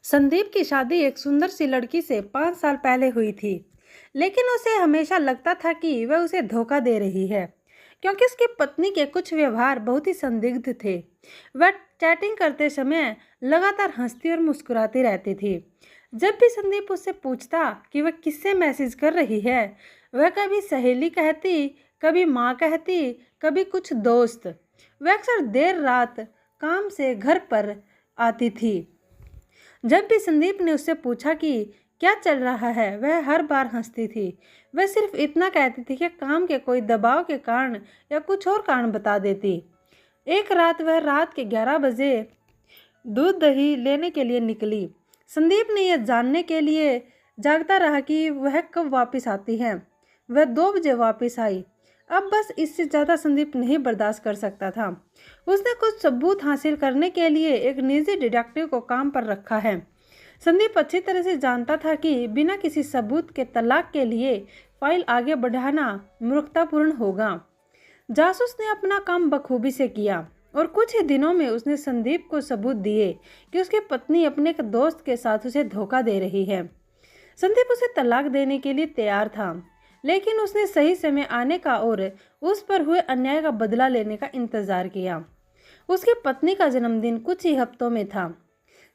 संदीप की शादी एक सुंदर सी लड़की से 5 साल पहले हुई थी, लेकिन उसे हमेशा लगता था कि वह उसे धोखा दे रही है, क्योंकि उसकी पत्नी के कुछ व्यवहार बहुत ही संदिग्ध थे। वह चैटिंग करते समय लगातार हंसती और मुस्कुराती रहती थी। जब भी संदीप उससे पूछता कि वह किससे मैसेज कर रही है, वह कभी सहेली कहती, कभी माँ कहती, कभी कुछ दोस्त। वह अक्सर देर रात काम से घर पर आती थी। जब भी संदीप ने उससे पूछा कि क्या चल रहा है, वह हर बार हंसती थी। वह सिर्फ इतना कहती थी कि काम के कोई दबाव के कारण या कुछ और कारण बता देती। एक रात वह रात के 11 बजे दूध दही लेने के लिए निकली। संदीप ने यह जानने के लिए जागता रहा कि वह कब वापस आती है। वह 2 बजे वापस आई। अब बस इससे ज़्यादा संदीप नहीं बर्दाश्त कर सकता था। उसने कुछ सबूत हासिल करने के लिए एक निजी डिटेक्टिव को काम पर रखा है। संदीप अच्छी तरह से जानता था कि बिना किसी सबूत के तलाक के लिए फाइल आगे बढ़ाना मूर्खतापूर्ण होगा। जासूस ने अपना काम बखूबी से किया और कुछ ही दिनों में उसने संदीप को सबूत दिए कि उसकी पत्नी अपने एक दोस्त के साथ उसे धोखा दे रही है। संदीप उसे तलाक देने के लिए तैयार था, लेकिन उसने सही समय आने का और उस पर हुए अन्याय का बदला लेने का इंतजार किया। उसकी पत्नी का जन्मदिन कुछ ही हफ्तों में था।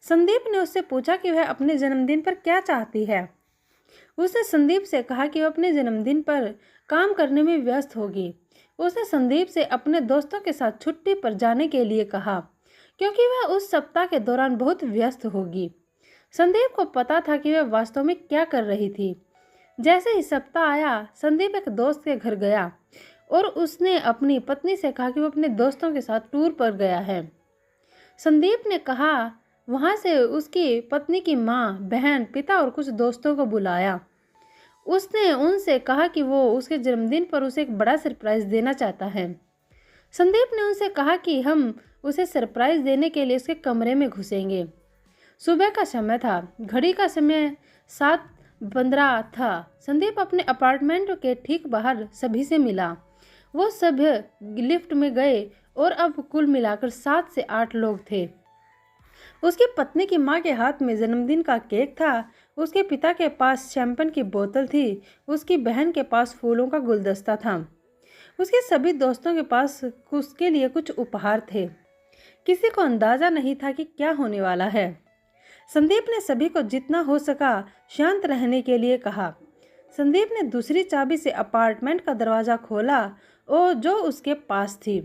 संदीप ने उससे पूछा कि वह अपने जन्मदिन पर क्या चाहती है। उसने संदीप से कहा कि वह अपने जन्मदिन पर काम करने में व्यस्त होगी। उसने संदीप से अपने दोस्तों के साथ छुट्टी पर जाने के लिए कहा, क्योंकि वह उस सप्ताह के दौरान बहुत व्यस्त होगी। संदीप को पता था कि वह वास्तव में क्या कर रही थी। जैसे ही सप्ताह आया, संदीप एक दोस्त के घर गया और उसने अपनी पत्नी से कहा कि वो अपने दोस्तों के साथ टूर पर गया है। संदीप ने कहा वहाँ से उसकी पत्नी की माँ, बहन, पिता और कुछ दोस्तों को बुलाया। उसने उनसे कहा कि वो उसके जन्मदिन पर उसे एक बड़ा सरप्राइज देना चाहता है। संदीप ने उनसे कहा कि हम उसे सरप्राइज देने के लिए उसके कमरे में घुसेंगे। सुबह का समय था। घड़ी का समय 7:15 था। संदीप अपने अपार्टमेंट के ठीक बाहर सभी से मिला। वो सब लिफ्ट में गए और अब कुल मिलाकर 7 से 8 लोग थे। उसकी पत्नी की माँ के हाथ में जन्मदिन का केक था। उसके पिता के पास शैंपेन की बोतल थी। उसकी बहन के पास फूलों का गुलदस्ता था। उसके सभी दोस्तों के पास उसके लिए कुछ उपहार थे। किसी को अंदाजा नहीं था कि क्या होने वाला है। संदीप ने सभी को जितना हो सका शांत रहने के लिए कहा। संदीप ने दूसरी चाबी से अपार्टमेंट का दरवाज़ा खोला और जो उसके पास थी।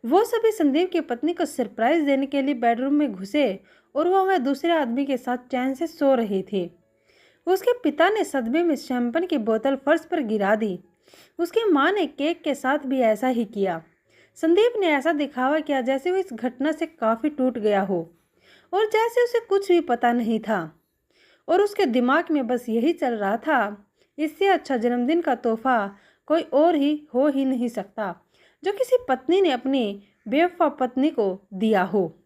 वो सभी संदीप की पत्नी को सरप्राइज देने के लिए बेडरूम में घुसे और वह दूसरे आदमी के साथ चैन से सो रही थी। उसके पिता ने सदमे में शैंपेन की बोतल फर्श पर गिरा दी। उसकी माँ ने केक के साथ भी ऐसा ही किया। संदीप ने ऐसा दिखावा किया जैसे वो इस घटना से काफ़ी टूट गया हो और जैसे उसे कुछ भी पता नहीं था और उसके दिमाग में बस यही चल रहा था, इससे अच्छा जन्मदिन का तोहफा कोई और ही हो ही नहीं सकता जो किसी पत्नी ने अपनी बेवफा पत्नी को दिया हो।